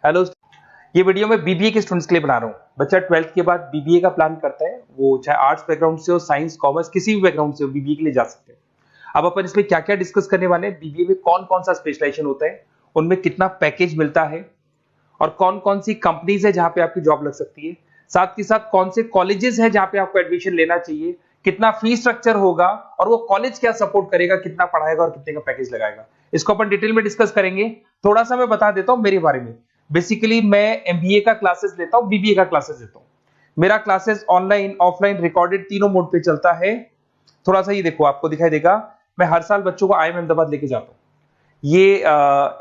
Hello. ये video मैं BBA के स्टूडेंट्स के लिए बना रहा हूँ। बच्चा 12th के बाद बीबीए का प्लान करता है, वो चाहे आर्ट्स बैकग्राउंड से हो, साइंस, कॉमर्स, किसी भी बैकग्राउंड से हो, बीबीए के लिए जा सकते हैं। अब अपन इसमें क्या क्या डिस्कस करने वाले हैं, बीबीए में कौन कौन सा स्पेशलाइजेशन होता है, उनमें कितना पैकेज मिलता है और कौन कौन सी कंपनीज है जहां पे आपकी जॉब लग सकती है, साथ ही साथ कौन से कॉलेजेस है जहां पे आपको एडमिशन लेना चाहिए, कितना फी स्ट्रक्चर होगा और वो कॉलेज क्या सपोर्ट करेगा, कितना पढ़ाएगा और कितने का पैकेज लगाएगा, इसको अपन डिटेल में डिस्कस करेंगे। थोड़ा सा मैं बता देता हूं मेरे बारे में। बेसिकली मैं एमबीए का क्लासेस लेता हूं, बीबीए का क्लासेस लेता हूं। मेरा क्लासेस ऑनलाइन, ऑफलाइन, रिकॉर्डेड तीनों मोड पे चलता है। थोड़ा सा ये देखो, आपको दिखाई देगा, मैं हर साल बच्चों को आईएम अहमदाबाद लेके जाता हूँ। ये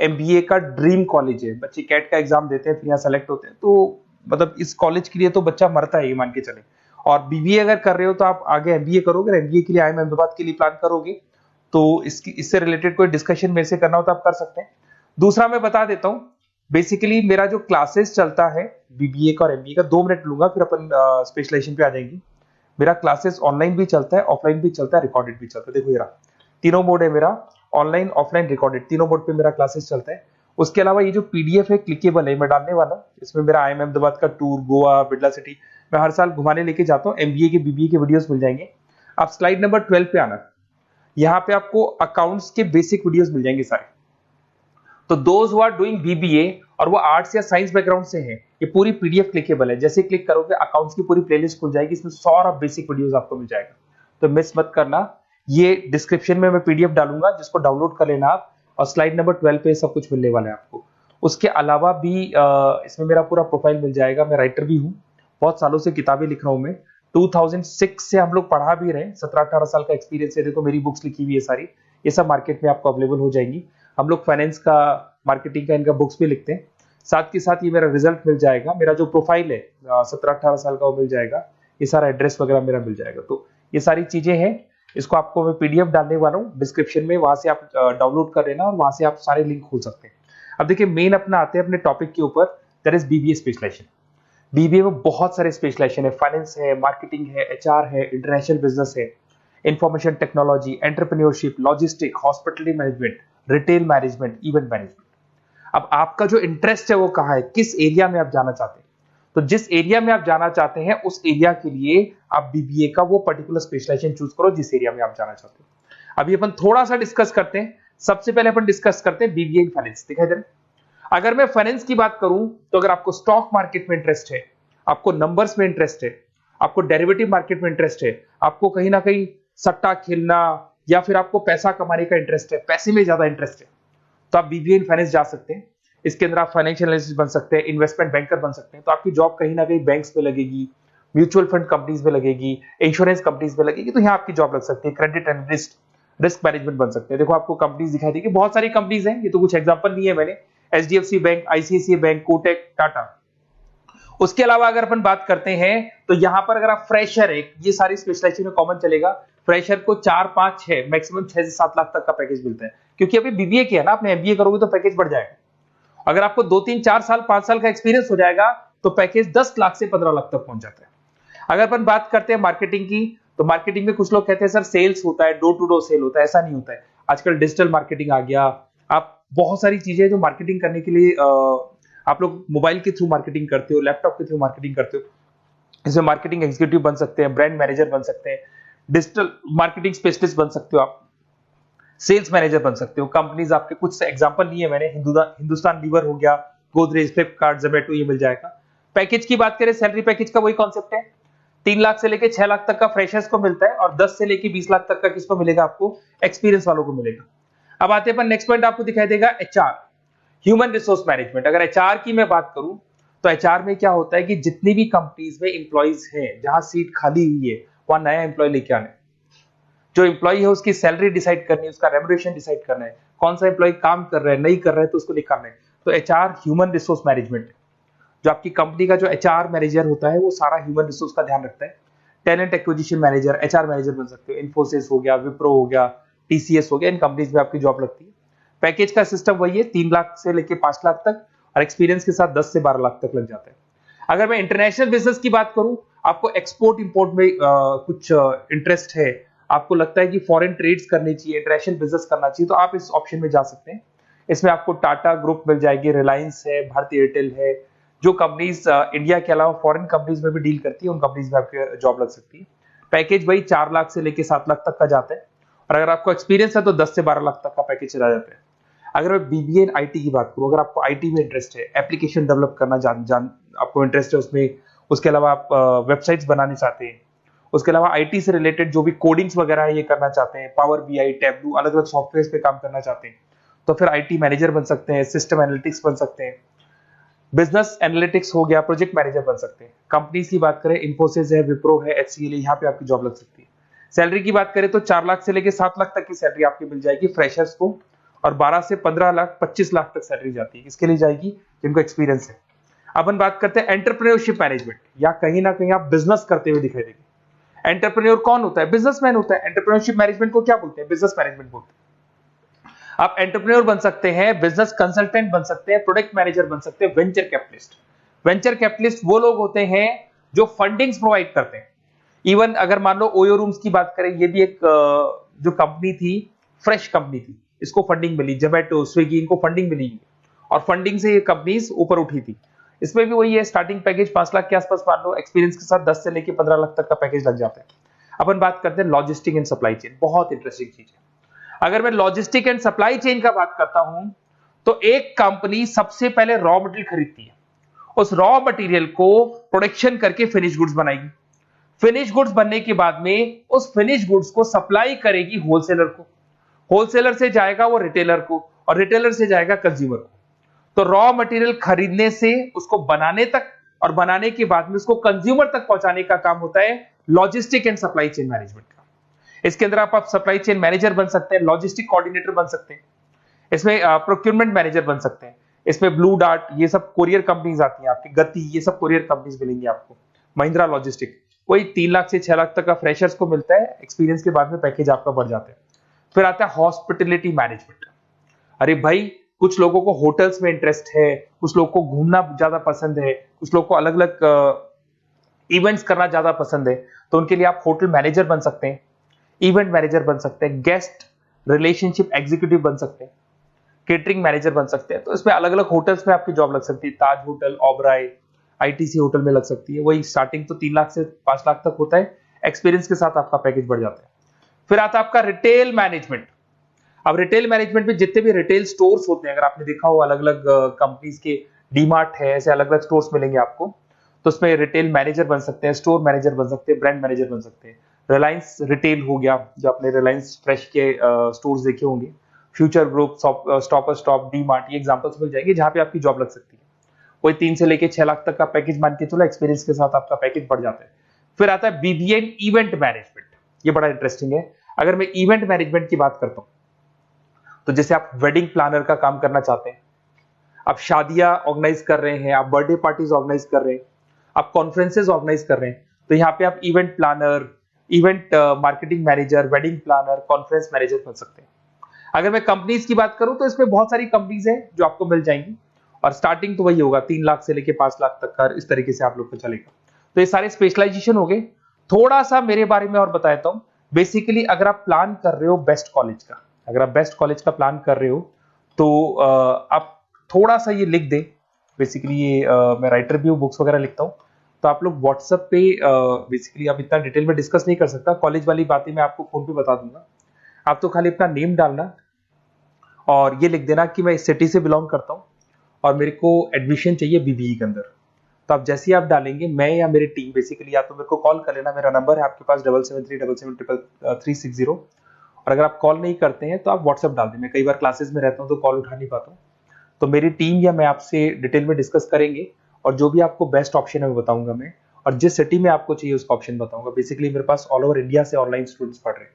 एमबीए का ड्रीम कॉलेज है। बच्चे कैट का एग्जाम देते हैं, फिर यहाँ सेलेक्ट होते हैं, तो मतलब इस कॉलेज के लिए तो बच्चा मरता है, ये मान के चले। और बीबीए अगर कर रहे हो तो आप आगे एमबीए करोगे, एमबीए के लिए आईएम अहमदाबाद के लिए प्लान करोगे, तो इससे रिलेटेड कोई डिस्कशन मेरे से करना हो तो आप कर सकते हैं। दूसरा मैं बता देता हूँ, बेसिकली मेरा जो क्लासेस चलता है बीबीए का और एमबीए का, 2 मिनट लूंगा फिर अपन स्पेशलाइजेशन पे आ जाएंगे। मेरा क्लासेस ऑनलाइन भी चलता है, ऑफलाइन भी चलता है, रिकॉर्डेड भी चलता है। देखो ये रहा, तीनों मोड है मेरा, ऑनलाइन, ऑफलाइन, रिकॉर्डेड, तीनों मोड पे मेरा क्लासेस चलता है। उसके अलावा ये जो पीडीएफ है क्लिकेबल है, मैं डालने वाला हूँ। इसमें मेरा आईएम अहमदाबाद का टूर, गोवा, बिरला सिटी, मैं हर साल घुमाने लेके जाता हूँ। एमबीए के, बीबीए के वीडियोस मिल जाएंगे। आप स्लाइड नंबर 12 पे आना, यहाँ पे आपको अकाउंट्स के बेसिक वीडियोस मिल जाएंगे सारे। तो those who are doing BBA और वो आर्ट्स या साइंस बैकग्राउंड से हैं, ये पूरी पीडीएफ क्लिकेबल है। जैसे क्लिक करोगे अकाउंट्स की पूरी प्लेलिस्ट खुल जाएगी, इसमें सारा बेसिक वीडियोस आपको मिल जाएगा, तो मिस मत करना। ये डिस्क्रिप्शन में मैं पीडीएफ डालूंगा, जिसको डाउनलोड कर लेना आप, और स्लाइड नंबर 12 पे सब कुछ मिलने वाला है आपको। उसके अलावा भी इसमें मेरा पूरा प्रोफाइल मिल जाएगा। मैं राइटर भी हूँ, बहुत सालों से किताबें लिख रहा हूँ मैं। 2006 से हम लोग पढ़ा भी रहे, 17-18 साल का एक्सपीरियंस है। देखो मेरी बुक्स लिखी हुई है सारी, ये सब मार्केट में आपको अवेलेबल हो जाएंगी। हम लोग फाइनेंस का, मार्केटिंग का, इनका बुक्स भी लिखते हैं। साथ के साथ ये मेरा रिजल्ट मिल जाएगा, मेरा जो प्रोफाइल है 17-18 साल का वो मिल जाएगा, ये सारा एड्रेस वगैरह मेरा मिल जाएगा। तो ये सारी चीजें हैं, इसको आपको मैं पीडीएफ डालने वाला हूँ डिस्क्रिप्शन में, वहां से आप डाउनलोड कर लेना और वहां से आप सारे लिंक खोल सकते हैं। अब देखिए मेन अपना आते हैं अपने टॉपिक के ऊपर, that is BBA specialisation. BBA में बहुत सारे स्पेशलाइजेशन है, फाइनेंस है, मार्केटिंग है, एचआर है, इंटरनेशनल बिजनेस है, information technology, entrepreneurship, logistic, hospitality management, retail management, event management. अब आपका जो इंटरेस्ट है वो कहाँ है, किस एरिया में आप जाना चाहते हैं, तो जिस एरिया में आप जाना चाहते हैं उस एरिया के लिए आप बीबीए का वो पर्टिकुलर स्पेशलाइजेशन चूज करो जिस एरिया में आप जाना चाहते हो। अभी अपन थोड़ा सा डिस्कस करते हैं। सबसे पहले अपन डिस्कस करते हैं बीबीए इन फाइनेंस। दिखाई दे रहा है? अगर मैं फाइनेंस की बात करूं तो अगर आपको स्टॉक मार्केट में इंटरेस्ट है, आपको नंबर्स में इंटरेस्ट है, आपको डेरिवेटिव मार्केट में इंटरेस्ट है, आपको कहीं ना कहीं सट्टा खेलना या फिर आपको पैसा कमाने का इंटरेस्ट है, पैसे में ज्यादा इंटरेस्ट है, तो आप बीबीए इन फाइनेंस जा सकते हैं। इसके अंदर आप फाइनेंशियल एनालिस्ट बन सकते हैं, इन्वेस्टमेंट बैंकर बन सकते हैं। तो आपकी जॉब कहीं ना कहीं बैंक्स में लगेगी, म्यूचुअल फंड कंपनीज में लगेगी, इंश्योरेंस कंपनीज में लगेगी, तो यहाँ आपकी जॉब लग सकती है। क्रेडिट एनालिस्ट, रिस्क मैनेजमेंट बन सकते हैं। देखो आपको कंपनीज दिखाई देगी, बहुत सारी कंपनीज हैं, ये तो कुछ एग्जांपल नहीं है मैंने, HDFC bank, ICICI bank, Kotak, Tata. उसके अलावा अगर अपन बात करते हैं तो यहां पर अगर आप फ्रेशर है, ये सारी स्पेशलाइजेशन में कॉमन चलेगा, फ्रेशर को 4, 5, 6, मैक्सिमम 6 से 7 लाख तक का पैकेज मिलता है। क्योंकि अभी बीबीए किया ना आपने, एमबीए करोगे तो पैकेज बढ़ जाएगा। अगर आपको 2, 3, 4 साल, 5 साल का एक्सपीरियंस हो जाएगा तो पैकेज 10 लाख से 15 लाख तक पहुंच जाता है। अगर अपन बात करते हैं मार्केटिंग की, तो मार्केटिंग में कुछ लोग कहते हैं सर सेल्स होता है, डोर टू डोर सेल होता है, ऐसा नहीं होता है। आजकल डिजिटल मार्केटिंग आ गया, आप बहुत सारी चीजें जो मार्केटिंग करने के लिए आप लोग मोबाइल के थ्रू मार्केटिंग करते हो, लैपटॉप के थ्रू मार्केटिंग करते हो। इसमें मार्केटिंग एग्जीक्यूटिव बन सकते हैं, ब्रांड मैनेजर बन सकते हैं, डिजिटल मार्केटिंग स्पेशलिस्ट बन सकते हो, आप सेल्स मैनेजर बन सकते हो। कंपनीज आपके कुछ एग्जांपल लिए मैंने, हिंदुस्तान लीवर हो गया, गोदरेज, फ्लिपकार्ट, जोमेटो, ये मिल जाएगा। पैकेज की बात करें, सैलरी पैकेज का वही कॉन्सेप्ट है, 3 लाख से लेके 6 लाख तक का फ्रेशर्स को मिलता है, और 10 से लेके 20 लाख तक का किसको मिलेगा, आपको एक्सपीरियंस वालों को मिलेगा। अब आते हैं नेक्स्ट पॉइंट, आपको दिखाई देगा एचआर, ह्यूमन रिसोर्स मैनेजमेंट। अगर एचआर की मैं बात करूं तो एचआर में क्या होता है कि जितनी भी कंपनीज में इंप्लॉइज हैं, जहां सीट खाली हुई है वहां नया इंप्लॉय लेके आना है। जो इंप्लॉय है उसकी सैलरी डिसाइड करनी है, उसका रेम्युनरेशन डिसाइड करना है, कौन सा इंप्लॉय काम कर रहा है, नहीं कर रहा है तो उसको निकालना है। तो एचआर ह्यूमन रिसोर्स मैनेजमेंट है। जो आपकी कंपनी का जो एचआर मैनेजर होता है वो सारा ह्यूमन रिसोर्स का ध्यान रखता है। Talent acquisition manager, HR manager बन सकते हो। इन्फोसिस हो गया, विप्रो हो गया, टीसीएस हो गया, इन कंपनीज में आपकी जॉब लगती है। पैकेज का सिस्टम वही है, 3 लाख से लेके 5 लाख तक, और एक्सपीरियंस के साथ 10 से 12 लाख तक लग जाता है। अगर मैं इंटरनेशनल बिजनेस की बात करूं, आपको एक्सपोर्ट इंपोर्ट में कुछ इंटरेस्ट है, आपको लगता है कि फॉरेन ट्रेड्स करनी चाहिए, इंटरनेशनल बिजनेस करना चाहिए, तो आप इस ऑप्शन में जा सकते हैं। इसमें आपको टाटा ग्रुप मिल जाएगी, रिलायंस है, भारती एयरटेल है, जो कंपनीज इंडिया के अलावा फॉरेन कंपनीज में भी डील करती है, उन कंपनीज में आपकी जॉब लग सकती है। पैकेज वही 4 लाख से लेके 7 लाख तक का जाता है, और अगर आपको एक्सपीरियंस है तो 10 से 12 लाख तक का पैकेज चला जाता है। अगर मैं बीबीए एंड आईटी की बात करूं, अगर आपको आईटी में इंटरेस्ट है, एप्लीकेशन डेवलप करना आपको इंटरेस्ट है उसमें, उसके अलावा आप वेबसाइट्स बनाने चाहते हैं, उसके अलावा आईटी से रिलेटेड जो भी कोडिंग्स वगैरह है ये करना चाहते हैं, पावर बीआई, टैबलू, अलग अलग सॉफ्टवेयर पे काम करना चाहते हैं, तो फिर आईटी मैनेजर बन सकते हैं, सिस्टम एनालिटिक्स बन सकते हैं, बिजनेस एनालिटिक्स हो गया, प्रोजेक्ट मैनेजर बन सकते हैं। कंपनीज की बात करें, इन्फोसिस है, विप्रो है, एचसीएल है, यहाँ पे आपकी जॉब लग सकती है। सैलरी की बात करें तो 4 लाख से लेके 7 लाख तक की सैलरी आपकी मिल जाएगी फ्रेशर्स को, और 12 से 15 लाख 25 लाख तक सैलरी जाती है। किसके लिए जाएगी? जिनको एक्सपीरियंस है। अपन बात करते हैं एंटरप्रेन्योरशिप मैनेजमेंट, या कहीं ना कहीं आप बिजनेस करते हुए दिखाई देंगे। एंटरप्रेन्योर कौन होता है? बिजनेसमैन होता है। एंटरप्रेन्योरशिप मैनेजमेंट को क्या बोलते हैं? बिजनेस मैनेजमेंट बोलते हैं। आप एंटरप्रेन्योर बन सकते हैं, बिजनेस कंसल्टेंट बन सकते हैं, प्रोडक्ट मैनेजर बन सकते हैं, वेंचर कैपिटलिस्ट। वेंचर कैपिटलिस्ट वो लोग होते हैं जो फंडिंग्स प्रोवाइड करते हैं। इवन अगर मान लो ओयो रूम्स की बात करें, ये भी एक जो कंपनी थी, फ्रेश कंपनी थी, इसको फंडिंग मिली, जोमेटो, स्विगी, इनको फंडिंग मिली, और फंडिंग से ये कंपनीज ऊपर उठी थी। इसमें भी वही है, स्टार्टिंग पैकेज 5 लाख के आसपास मान लो, एक्सपीरियंस के साथ 10 से लेके 15 लाख तक का पैकेज लग जाता है। अपन बात करते हैं लॉजिस्टिक एंड सप्लाई चेन, बहुत इंटरेस्टिंग चीज है। अगर मैं लॉजिस्टिक एंड सप्लाई चेन का बात करता हूं, तो एक कंपनी सबसे पहले रॉ मटेरियल खरीदती है, उस रॉ मटेरियल को प्रोडक्शन करके फिनिश गुड्स बनाएगी। फिनिश गुड्स बनने के बाद में उस फिनिश गुड्स को सप्लाई करेगी होलसेलर को, होलसेलर से जाएगा वो रिटेलर को, और रिटेलर से जाएगा कंज्यूमर को। तो रॉ मटेरियल खरीदने से उसको बनाने तक, और बनाने के बाद में उसको कंज्यूमर तक पहुंचाने का काम होता है logistic and supply chain management का। इसके अंदर आप सप्लाई चेन मैनेजर बन सकते हैं, लॉजिस्टिक कोऑर्डिनेटर बन सकते हैं, इसमें प्रोक्योरमेंट मैनेजर बन सकते हैं, इसमें ब्लू डार्ट, ये सब कोरियर कंपनीज आती हैं आपकी, गति, ये सब कोरियर कंपनीज मिलेंगी आपको, महिंद्रा लॉजिस्टिक। कोई 3 लाख से 6 लाख तक का फ्रेशर्स को मिलता है, एक्सपीरियंस के बाद में पैकेज आपका बढ़ जाता है। फिर आता है हॉस्पिटलिटी मैनेजमेंट। अरे भाई, कुछ लोगों को होटल्स में इंटरेस्ट है, कुछ लोगों को घूमना ज्यादा पसंद है, कुछ लोगों को अलग अलग इवेंट्स करना ज्यादा पसंद है, तो उनके लिए आप होटल मैनेजर बन सकते हैं, इवेंट मैनेजर बन सकते हैं, गेस्ट रिलेशनशिप एग्जीक्यूटिव बन सकते हैं, केटरिंग मैनेजर बन सकते हैं। तो इसमें अलग अलग होटल्स में आपकी जॉब लग सकती है, ताज होटल, ओबराय, आईटीसी होटल में लग सकती है। वही स्टार्टिंग तो 3 लाख से 5 लाख तक होता है, एक्सपीरियंस के साथ आपका पैकेज बढ़ जाता है। फिर आता है आपका रिटेल मैनेजमेंट। अब रिटेल मैनेजमेंट में जितने भी रिटेल स्टोर्स होते हैं, अगर आपने देखा हो अलग अलग कंपनीज के, डीमार्ट है, ऐसे अलग अलग स्टोर्स मिलेंगे आपको, तो उसमें रिटेल मैनेजर बन सकते हैं, स्टोर मैनेजर बन सकते हैं, ब्रांड मैनेजर बन सकते हैं। रिलायंस रिटेल हो गया, जो आपने रिलायंस फ्रेश के स्टोर्स देखे होंगे, future group, stopper stop, DMart, ये एग्जांपल्स मिल जाएंगे जहां पे आपकी जॉब लग सकती है। कोई 3 से लेके 6 लाख तक का पैकेज मान के चलो, एक्सपीरियंस के साथ आपका पैकेज बढ़ जाता है। फिर आता है बीबीए इवेंट मैनेजमेंट, ये बड़ा इंटरेस्टिंग है। अगर मैं इवेंट मैनेजमेंट की बात करता हूं, तो जैसे आप वेडिंग प्लानर का काम करना चाहते हैं, आप शादियां ऑर्गेनाइज कर रहे हैं, आप बर्थडे पार्टीज ऑर्गेनाइज कर रहे हैं, आप कॉन्फ्रेंसेज ऑर्गेनाइज कर रहे हैं, तो यहाँ पे आप event planner, event marketing manager, wedding planner, conference manager बन सकते हैं। अगर मैं कंपनीज की बात करूं, तो इसमें बहुत सारी कंपनीज हैं जो आपको मिल जाएंगी, और स्टार्टिंग तो वही होगा 3 लाख से लेके 5 लाख तक का, इस तरीके से आप लोग को चलेगा। तो ये सारे स्पेशलाइजेशन हो गए। थोड़ा सा मेरे बारे में और बताता हूं। बेसिकली अगर आप प्लान कर रहे हो बेस्ट कॉलेज का, अगर आप बेस्ट कॉलेज का प्लान कर रहे हो, तो आप थोड़ा सा ये लिख दें। बेसिकली ये मैं राइटर भी हूँ, बुक्स वगैरह लिखता हूँ, तो आप लोग व्हाट्सएप पे, बेसिकली आप इतना डिटेल में डिस्कस नहीं कर सकता, कॉलेज वाली बातें मैं आपको फोन पे बता दूंगा। आप तो खाली अपना नेम डालना और ये लिख देना कि मैं इस सिटी से बिलोंग करता हूँ और मेरे को एडमिशन चाहिए बीबीई के अंदर। तो आप जैसे ही आप डालेंगे, मैं या मेरी टीम, बेसिकली या तो मेरे को कॉल कर लेना, मेरा नंबर है आपके पास 7737773360। और अगर आप कॉल नहीं करते हैं तो आप व्हाट्सएप डाल दें। मैं कई बार क्लासेस में रहता हूँ तो कॉल उठा नहीं पाता हूँ, तो मेरी टीम या मैं आपसे डिटेल में डिस्कस करेंगे, और जो भी आपको बेस्ट ऑप्शन है वो बताऊंगा मैं, और जिस सिटी में आपको चाहिए उसका ऑप्शन बताऊंगा। बेसिकली मेरे पास ऑल ओवर इंडिया से ऑनलाइन स्टूडेंट्स पढ़ रहे हैं,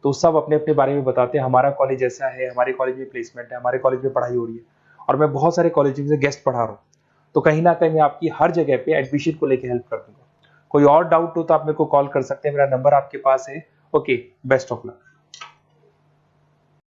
तो सब अपने अपने बारे में बताते हैं, हमारा कॉलेज ऐसा है, हमारे कॉलेज में प्लेसमेंट है, हमारे कॉलेज में पढ़ाई हो रही है, और मैं बहुत सारे कॉलेज में गेस्ट पढ़ा रहा हूँ। तो कहीं ना कहीं मैं आपकी हर जगह पे एडमिशन को लेकर हेल्प कर दूंगा। कोई और डाउट हो तो आप मेरे को कॉल कर सकते हैं, मेरा नंबर आपके पास है। Okay, best of luck.